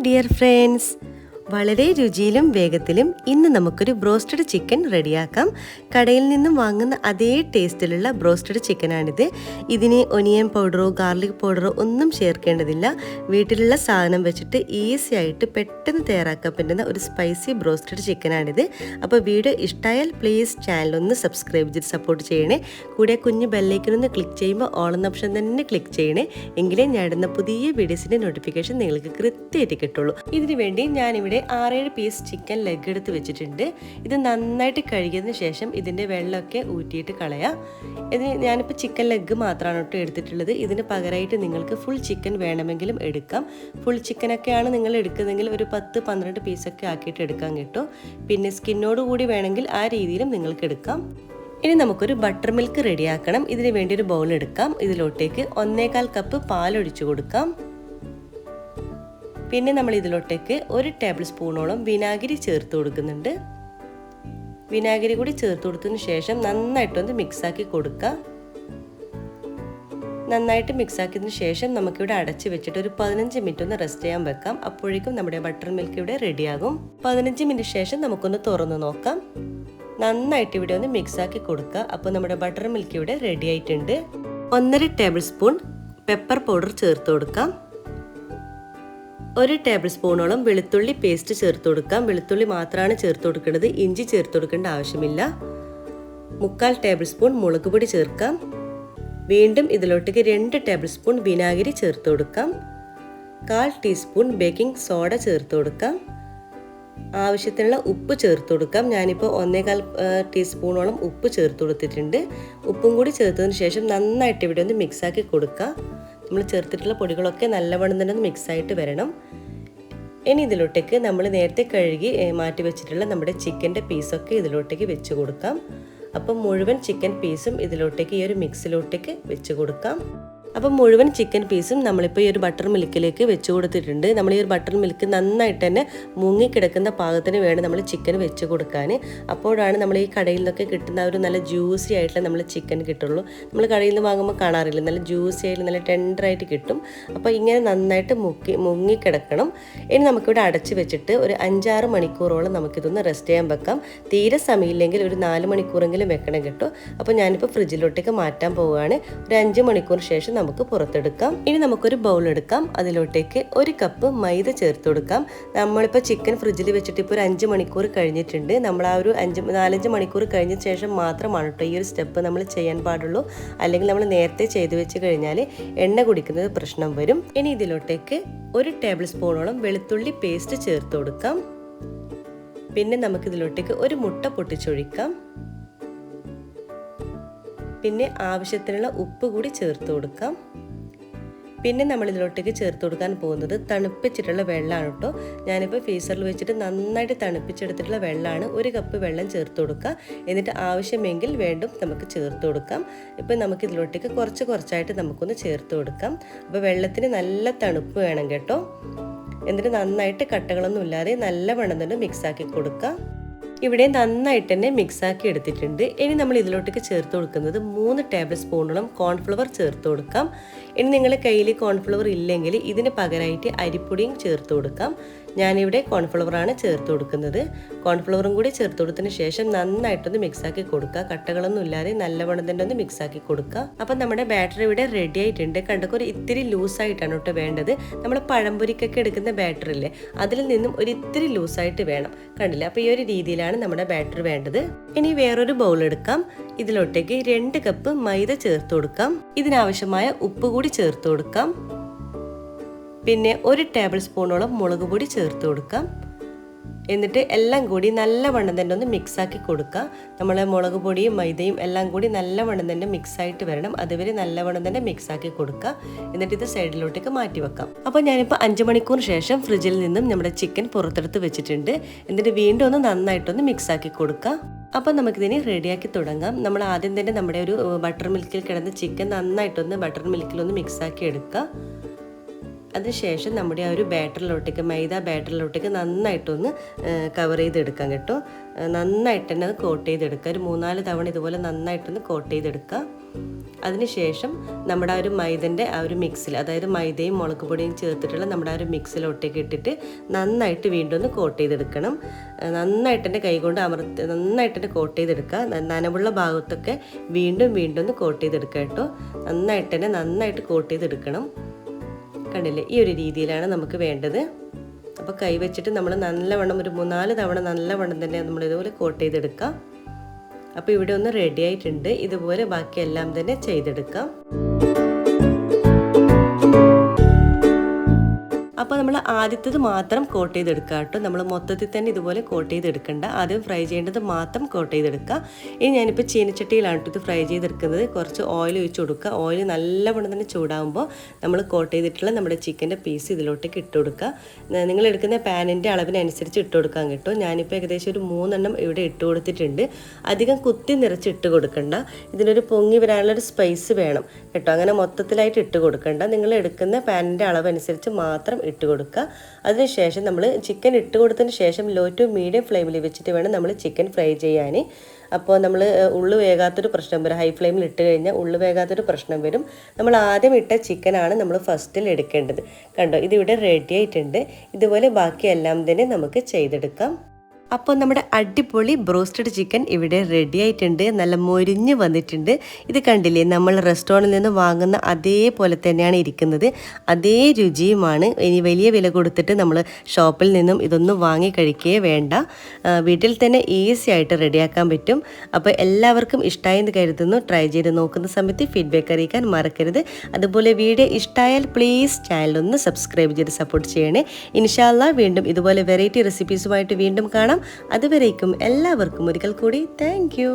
Dear friends, വളരെ രുചിയിലും വേഗത്തിലും ഇന്ന് നമുക്കൊരു ബ്രോസ്റ്റഡ് ചിക്കൻ റെഡിയാക്കാം. കടയിൽ നിന്നും വാങ്ങുന്ന അതേ ടേസ്റ്റിലുള്ള ബ്രോസ്റ്റഡ് ചിക്കനാണിത്. ഇതിന് ഒനിയൻ പൗഡറോ ഗാർലിക് പൗഡറോ ഒന്നും ചേർക്കേണ്ടതില്ല. വീട്ടിലുള്ള സാധനം വെച്ചിട്ട് ഈസി ആയിട്ട് പെട്ടെന്ന് തയ്യാറാക്കാൻ പറ്റുന്ന ഒരു സ്പൈസി ബ്രോസ്റ്റഡ് ചിക്കനാണിത്. അപ്പോൾ വീഡിയോ ഇഷ്ടമായാൽ പ്ലീസ് ചാനലൊന്ന് സബ്സ്ക്രൈബ് ചെയ്ത് സപ്പോർട്ട് ചെയ്യണേ. കൂടെ കുഞ്ഞ് ബെല്ലൈക്കനൊന്ന് ക്ലിക്ക് ചെയ്യുമ്പോൾ ഓൾ എന്ന ഓപ്ഷൻ തന്നെ ക്ലിക്ക് ചെയ്യണേ. എങ്കിലേ ഞാൻ ഇടുന്ന പുതിയ വീഡിയോസിൻ്റെ നോട്ടിഫിക്കേഷൻ നിങ്ങൾക്ക് കൃത്യമായിട്ട് കിട്ടുള്ളൂ. ഇതിനു വേണ്ടി ഞാനിവിടെ 6-7 പീസ് ചിക്കൻ ലെഗ് എടുത്ത് വെച്ചിട്ടുണ്ട്. ഇത് നന്നായിട്ട് കഴുകിയതിന് ശേഷം ഇതിൻ്റെ വെള്ളമൊക്കെ ഊറ്റിയിട്ട് കളയാം. ഇതിന് ഞാനിപ്പോൾ ചിക്കൻ ലെഗ് മാത്രമാണ് കേട്ടോ എടുത്തിട്ടുള്ളത്. ഇതിന് പകരമായിട്ട് നിങ്ങൾക്ക് ഫുൾ ചിക്കൻ വേണമെങ്കിലും എടുക്കാം. ഫുൾ ചിക്കനൊക്കെയാണ് നിങ്ങൾ എടുക്കുന്നതെങ്കിൽ ഒരു 10-12 പീസൊക്കെ ആക്കിയിട്ട് എടുക്കാൻ കിട്ടും. പിന്നെ സ്കിന്നോട് കൂടി വേണമെങ്കിൽ ആ രീതിയിലും നിങ്ങൾക്ക് എടുക്കാം. ഇനി നമുക്കൊരു ബട്ടർ മിൽക്ക് റെഡിയാക്കണം. ഇതിന് വേണ്ടി ഒരു ബൗൾ എടുക്കാം. ഇതിലോട്ടേക്ക് 1.25 കപ്പ് പാലൊഴിച്ചു കൊടുക്കാം. പിന്നെ നമ്മൾ ഇതിലോട്ടേക്ക് 1 ടേബിൾ സ്പൂണോളം വിനാഗിരി ചേർത്ത് കൊടുക്കുന്നുണ്ട്. വിനാഗിരി കൂടി ചേർത്ത് കൊടുത്തതിന് ശേഷം നന്നായിട്ടൊന്ന് മിക്സാക്കി കൊടുക്കുക. നന്നായിട്ട് മിക്സാക്കിയതിന് ശേഷം നമുക്കിവിടെ അടച്ച് വെച്ചിട്ട് ഒരു 15 മിനിറ്റ് ഒന്ന് റെസ്റ്റ് ചെയ്യാൻ വെക്കാം. അപ്പോഴേക്കും നമ്മുടെ ബട്ടർ മിൽക്ക് ഇവിടെ റെഡിയാകും. 15 മിനിറ്റ് ശേഷം നമുക്കൊന്ന് തുറന്ന് നോക്കാം. നന്നായിട്ട് ഇവിടെ ഒന്ന് മിക്സാക്കി കൊടുക്കുക. അപ്പോൾ നമ്മുടെ ബട്ടർ മിൽക്ക് ഇവിടെ റെഡി ആയിട്ടുണ്ട്. 1.5 ടേബിൾ സ്പൂൺ പെപ്പർ പൗഡർ ചേർത്ത് കൊടുക്കാം. 1 ടേബിൾ സ്പൂണോളം വെളുത്തുള്ളി പേസ്റ്റ് ചേർത്ത് കൊടുക്കാം. വെളുത്തുള്ളി മാത്രമാണ് ചേർത്ത് കൊടുക്കേണ്ടത്, ഇഞ്ചി ചേർത്ത് കൊടുക്കേണ്ട ആവശ്യമില്ല. 3/4 ടേബിൾ സ്പൂൺ മുളക് പൊടി ചേർക്കാം. വീണ്ടും ഇതിലോട്ടേക്ക് 2 ടേബിൾ സ്പൂൺ വിനാഗിരി ചേർത്ത് കൊടുക്കാം. 1/4 ടീസ്പൂൺ ബേക്കിംഗ് സോഡ ചേർത്ത് കൊടുക്കാം. ആവശ്യത്തിനുള്ള ഉപ്പ് ചേർത്ത് കൊടുക്കാം. ഞാനിപ്പോൾ 1.25 ടീസ്പൂണോളം ഉപ്പ് ചേർത്ത് കൊടുത്തിട്ടുണ്ട്. ഉപ്പും കൂടി ചേർത്തതിന് ശേഷം നന്നായിട്ട് ഇവിടെ ഒന്ന് മിക്സാക്കി കൊടുക്കുക. നമ്മൾ ചേർത്തിട്ടുള്ള പൊടികളൊക്കെ നല്ലവണ്ണം തന്നെ ഒന്ന് മിക്സായിട്ട് വരണം. ഇനി ഇതിലോട്ടേക്ക് നമ്മൾ നേരത്തെ കഴുകി മാറ്റി വെച്ചിട്ടുള്ള നമ്മുടെ ചിക്കൻ്റെ പീസൊക്കെ ഇതിലോട്ടേക്ക് വെച്ച് കൊടുക്കാം. അപ്പം മുഴുവൻ ചിക്കൻ പീസും ഇതിലോട്ടേക്ക് ഈ ഒരു മിക്സിലോട്ടേക്ക് വെച്ച് കൊടുക്കാം. അപ്പം മുഴുവൻ ചിക്കൻ പീസും നമ്മളിപ്പോൾ ഈ ഒരു ബട്ടർ മിൽക്കിലേക്ക് വെച്ച് കൊടുത്തിട്ടുണ്ട്. നമ്മൾ ഈ ഒരു ബട്ടർ മിൽക്ക് നന്നായിട്ട് തന്നെ മുങ്ങിക്കിടക്കുന്ന പാകത്തിന് വേണം നമ്മൾ ചിക്കൻ വെച്ച് കൊടുക്കാൻ. അപ്പോഴാണ് നമ്മൾ ഈ കടയിൽ നിന്നൊക്കെ കിട്ടുന്ന ഒരു നല്ല ജ്യൂസി ആയിട്ടുള്ള നമ്മൾ ചിക്കൻ കിട്ടുള്ളൂ. നമ്മൾ കടയിൽ നിന്ന് വാങ്ങുമ്പോൾ കാണാറില്ല, നല്ല ജ്യൂസി ആയിട്ട് നല്ല ടെൻഡറായിട്ട് കിട്ടും. അപ്പോൾ ഇങ്ങനെ നന്നായിട്ട് മുങ്ങിക്കിടക്കണം. ഇനി നമുക്കിവിടെ അടച്ച് വെച്ചിട്ട് ഒരു 5-6 മണിക്കൂറോളം നമുക്കിതൊന്ന് റെസ്റ്റ് ചെയ്യാൻ വെക്കാം. തീരെ സമയമില്ലെങ്കിൽ ഒരു 4 മണിക്കൂറെങ്കിലും വെക്കണം കേട്ടോ. അപ്പോൾ ഞാനിപ്പോൾ ഫ്രിഡ്ജിലോട്ടേക്ക് മാറ്റാൻ പോവുകയാണ്. ഒരു 5 മണിക്കൂർ ശേഷം നമുക്ക് പുറത്തെടുക്കാം. ഇനി നമുക്കൊരു ബൗൾ എടുക്കാം. അതിലോട്ടേക്ക് 1 കപ്പ് മൈദ ചേർത്ത് കൊടുക്കാം. നമ്മളിപ്പോൾ ചിക്കൻ ഫ്രിഡ്ജിൽ വെച്ചിട്ട് ഇപ്പോൾ ഒരു 5 മണിക്കൂർ കഴിഞ്ഞിട്ടുണ്ട്. നമ്മൾ ആ ഒരു 4-5 മണിക്കൂർ കഴിഞ്ഞ ശേഷം മാത്രമാണ് കേട്ടോ ഈ ഒരു സ്റ്റെപ്പ് നമ്മൾ ചെയ്യാൻ പാടുള്ളൂ. അല്ലെങ്കിൽ നമ്മൾ നേരത്തെ ചെയ്തു വെച്ച് കഴിഞ്ഞാൽ എണ്ണ കുടിക്കുന്നത് പ്രശ്നം വരും. ഇനി ഇതിലോട്ടേക്ക് 1 ടേബിൾ സ്പൂണോളം വെളുത്തുള്ളി പേസ്റ്റ് ചേർത്ത് കൊടുക്കാം. പിന്നെ നമുക്കിതിലോട്ടേക്ക് 1 മുട്ട പൊട്ടിച്ചൊഴിക്കാം. പിന്നെ ആവശ്യത്തിനുള്ള ഉപ്പ് കൂടി ചേർത്ത് കൊടുക്കാം. പിന്നെ നമ്മൾ ഇതിലോട്ടേക്ക് ചേർത്ത് കൊടുക്കാൻ പോകുന്നത് തണുപ്പിച്ചിട്ടുള്ള വെള്ളമാണ് കേട്ടോ. ഞാനിപ്പോൾ ഫ്രീസറിൽ വെച്ചിട്ട് നന്നായിട്ട് തണുപ്പിച്ചെടുത്തിട്ടുള്ള വെള്ളമാണ്. 1 കപ്പ് വെള്ളം ചേർത്ത് കൊടുക്കുക. എന്നിട്ട് ആവശ്യമെങ്കിൽ വീണ്ടും നമുക്ക് ചേർത്ത് കൊടുക്കാം. ഇപ്പം നമുക്ക് ഇതിലോട്ടേക്ക് കുറച്ചായിട്ട് നമുക്കൊന്ന് ചേർത്ത് കൊടുക്കാം. അപ്പോൾ വെള്ളത്തിന് നല്ല തണുപ്പ് വേണം കേട്ടോ. എന്നിട്ട് നന്നായിട്ട് കട്ടകളൊന്നും ഇല്ലാതെ നല്ലവണ്ണം തന്നെ മിക്സാക്കി കൊടുക്കുക. ഇവിടെ നന്നായിട്ട് തന്നെ മിക്സാക്കി എടുത്തിട്ടുണ്ട്. ഇനി നമ്മൾ ഇതിലോട്ടേക്ക് ചേർത്ത് കൊടുക്കുന്നത് 3 ടേബിൾ സ്പൂണോളം കോൺഫ്ലവർ ചേർത്ത് കൊടുക്കാം. ഇനി നിങ്ങളുടെ കയ്യിൽ കോൺഫ്ലവർ ഇല്ലെങ്കിൽ ഇതിന് പകരമായിട്ട് അരിപ്പൊടിയും ചേർത്ത് കൊടുക്കാം. ഞാനിവിടെ കോൺഫ്ലവറാണ് ചേർത്ത് കൊടുക്കുന്നത്. കോൺഫ്ലവറും കൂടി ചേർത്ത് കൊടുത്തതിന് ശേഷം നന്നായിട്ടൊന്ന് മിക്സാക്കി കൊടുക്കുക. കട്ടകളൊന്നും ഇല്ലാതെ നല്ലവണ്ണം തന്നെ ഒന്ന് മിക്സാക്കി കൊടുക്കുക. അപ്പം നമ്മുടെ ബാറ്റർ ഇവിടെ റെഡി ആയിട്ടുണ്ട്. കണ്ടൊക്കെ ഒരു ഇത്തിരി ലൂസായിട്ടാണ് കേട്ടോ വേണ്ടത്. നമ്മൾ പഴംപൊരിക്കൊക്കെ എടുക്കുന്ന ബാറ്റർ ഇല്ലേ, അതിൽ നിന്നും ഒരു ഇത്തിരി ലൂസായിട്ട് വേണം. കണ്ടില്ല? അപ്പോൾ ഈ ഒരു രീതിയിലാണ് നമ്മുടെ ബാറ്റർ വേണ്ടത്. ഇനി വേറൊരു ബൗൾ എടുക്കാം. ഇതിലോട്ടേക്ക് 2 കപ്പ് മൈദ ചേർത്ത് കൊടുക്കാം. ഇതിനാവശ്യമായ ഉപ്പ് കൂടി ചേർത്ത് കൊടുക്കാം. പിന്നെ 1 ടേബിൾ സ്പൂണോളം മുളക് പൊടി ചേർത്ത് കൊടുക്കാം. എന്നിട്ട് എല്ലാം കൂടി നല്ലവണ്ണം തന്നെ ഒന്ന് മിക്സാക്കി കൊടുക്കുക. നമ്മളെ മുളക് പൊടിയും മൈദയും എല്ലാം കൂടി നല്ലവണ്ണം തന്നെ മിക്സായിട്ട് വരണം. അതുവരെ നല്ലവണ്ണം തന്നെ മിക്സാക്കി കൊടുക്കുക. എന്നിട്ട് ഇത് സൈഡിലോട്ടേക്ക് മാറ്റി വെക്കാം. അപ്പോൾ ഞാനിപ്പോൾ 5 മണിക്കൂർ ശേഷം ഫ്രിഡ്ജിൽ നിന്നും നമ്മുടെ ചിക്കൻ പുറത്തെടുത്ത് വെച്ചിട്ടുണ്ട്. എന്നിട്ട് വീണ്ടും ഒന്ന് നന്നായിട്ടൊന്ന് മിക്സാക്കി കൊടുക്കുക. അപ്പോൾ നമുക്കിതിനെ റെഡിയാക്കി തുടങ്ങാം. നമ്മൾ ആദ്യം തന്നെ നമ്മുടെ ഒരു ബട്ടർ മിൽക്കിൽ കിടന്ന ചിക്കൻ നന്നായിട്ടൊന്ന് ബട്ടർ മിൽക്കിലൊന്ന് മിക്സാക്കി എടുക്കുക. അതിനുശേഷം നമ്മുടെ ആ ഒരു ബാറ്ററിലോട്ടേക്ക് മൈദ ബാറ്ററിലോട്ടേക്ക് നന്നായിട്ടൊന്ന് കവർ ചെയ്തെടുക്കാം കേട്ടോ. നന്നായിട്ട് തന്നെ അത് കോട്ട് ചെയ്തെടുക്കുക. ഒരു 3-4 തവണ ഇതുപോലെ നന്നായിട്ടൊന്ന് കോട്ട് ചെയ്തെടുക്കുക. അതിനുശേഷം നമ്മുടെ ആ ഒരു മൈദൻ്റെ ആ ഒരു മിക്സിൽ, അതായത് മൈദയും മുളക് പൊടിയും ചേർത്തിട്ടുള്ള നമ്മുടെ ആ ഒരു മിക്സിലോട്ടേക്ക് ഇട്ടിട്ട് നന്നായിട്ട് വീണ്ടും ഒന്ന് കോട്ട് ചെയ്തെടുക്കണം. നന്നായിട്ട് എൻ്റെ കൈ കൊണ്ട് നന്നായിട്ട് തന്നെ കോട്ട് ചെയ്തെടുക്കുക. നനവുള്ള ഭാഗത്തൊക്കെ വീണ്ടും വീണ്ടും ഒന്ന് കോട്ട് ചെയ്തെടുക്കുക കേട്ടോ. നന്നായിട്ട് കോട്ട് ചെയ്തെടുക്കണം. കണ്ടില്ലേ, ഈ ഒരു രീതിയിലാണ് നമുക്ക് വേണ്ടത്. അപ്പോൾ കൈ വെച്ചിട്ട് നമ്മൾ നല്ലവണ്ണം ഒരു 3-4 തവണ നല്ലവണ്ണം തന്നെ നമ്മൾ ഇതുപോലെ കോട്ട് ചെയ്തെടുക്കാം. അപ്പോൾ ഇവിടെ ഒന്ന് റെഡി ആയിട്ടുണ്ട്. ഇതുപോലെ ബാക്കിയെല്ലാം തന്നെ ചെയ്തെടുക്കാം. അപ്പോൾ നമ്മൾ ആദ്യത്തേത് മാത്രം കോട്ട് ചെയ്തെടുക്കുക കേട്ടോ. നമ്മൾ മൊത്തത്തിൽ തന്നെ ഇതുപോലെ കോട്ട് ചെയ്തെടുക്കണ്ട. ആദ്യം ഫ്രൈ ചെയ്യേണ്ടത് മാത്രം കോട്ട് ചെയ്തെടുക്കുക. ഇനി ഞാനിപ്പോൾ ചീനച്ചട്ടിയിലാണ് ഇത് ഫ്രൈ ചെയ്തെടുക്കുന്നത്. കുറച്ച് ഓയിൽ ഒഴിച്ച് കൊടുക്കുക. ഓയിൽ നല്ലവണ്ണം തന്നെ ചൂടാകുമ്പോൾ നമ്മൾ കോട്ട് ചെയ്തിട്ടുള്ള നമ്മുടെ ചിക്കൻ്റെ പീസ് ഇതിലോട്ടേക്ക് ഇട്ട് കൊടുക്കുക. നിങ്ങൾ എടുക്കുന്ന പാനിൻ്റെ അളവിനനുസരിച്ച് ഇട്ട് കൊടുക്കാൻ കിട്ടും. ഞാനിപ്പോൾ ഏകദേശം ഒരു 3 എണ്ണം ഇവിടെ ഇട്ട് കൊടുത്തിട്ടുണ്ട്. അധികം കുത്തി നിറച്ച് ഇട്ട് കൊടുക്കണ്ട. ഇതിനൊരു പൊങ്ങി വരാനുള്ളൊരു സ്പൈസ് വേണം കേട്ടോ. അങ്ങനെ മൊത്തത്തിലായിട്ട് ഇട്ട് കൊടുക്കണ്ട. നിങ്ങൾ എടുക്കുന്ന പാനിൻ്റെ അളവനുസരിച്ച് മാത്രം ഇട്ട് കൊടുക്കുക. അതിനുശേഷം നമ്മൾ ചിക്കൻ ഇട്ട് കൊടുത്തതിന് ശേഷം ലോ ടു മീഡിയം ഫ്ലെയിമിൽ വെച്ചിട്ട് വേണം നമ്മൾ ചിക്കൻ ഫ്രൈ ചെയ്യാൻ. അപ്പോൾ നമ്മൾ ഉള്ളു വേകാത്തൊരു പ്രശ്നം വരും. ഹൈ ഫ്ലെയിമിൽ ഇട്ട് കഴിഞ്ഞാൽ ഉള്ളു വേകാത്തൊരു പ്രശ്നം വരും. നമ്മൾ ആദ്യം ഇട്ട ചിക്കനാണ് നമ്മൾ ഫസ്റ്റിൽ എടുക്കേണ്ടത്. കണ്ടോ, ഇതിവിടെ റെഡി ആയിട്ടുണ്ട്. ഇതുപോലെ ബാക്കിയെല്ലാം തന്നെ നമുക്ക് ചെയ്തെടുക്കാം. അപ്പോൾ നമ്മുടെ അടിപൊളി ബ്രോസ്റ്റഡ് ചിക്കൻ ഇവിടെ റെഡി ആയിട്ടുണ്ട്. നല്ല മൊരിഞ്ഞ് വന്നിട്ടുണ്ട്. ഇത് കണ്ടില്ലേ, നമ്മൾ റെസ്റ്റോറൻറ്റിൽ നിന്ന് വാങ്ങുന്ന അതേപോലെ തന്നെയാണ് ഇരിക്കുന്നത്. അതേ രുചിയുമാണ്. ഇനി വലിയ വില കൊടുത്തിട്ട് നമ്മൾ ഷോപ്പിൽ നിന്നും ഇതൊന്നും വാങ്ങി കഴിക്കുകയേ വേണ്ട. വീട്ടിൽ തന്നെ ഈസി ആയിട്ട് റെഡിയാക്കാൻ പറ്റും. അപ്പോൾ എല്ലാവർക്കും ഇഷ്ടമായി എന്ന് കരുതുന്നു. ട്രൈ ചെയ്ത് നോക്കുന്ന സമയത്ത് ഫീഡ്ബാക്ക് അറിയിക്കാൻ മറക്കരുത്. അതുപോലെ വീഡിയോ ഇഷ്ടമായാൽ പ്ലീസ് ചാനലൊന്ന് സബ്സ്ക്രൈബ് ചെയ്ത് സപ്പോർട്ട് ചെയ്യണേ. ഇൻഷാ അല്ലാഹ് വീണ്ടും ഇതുപോലെ വെറൈറ്റി റെസിപ്പീസുമായിട്ട് വീണ്ടും കാണാം. അതുവരേക്കും എല്ലാവർക്കും ഒരിക്കൽ കൂടി താങ്ക് യു.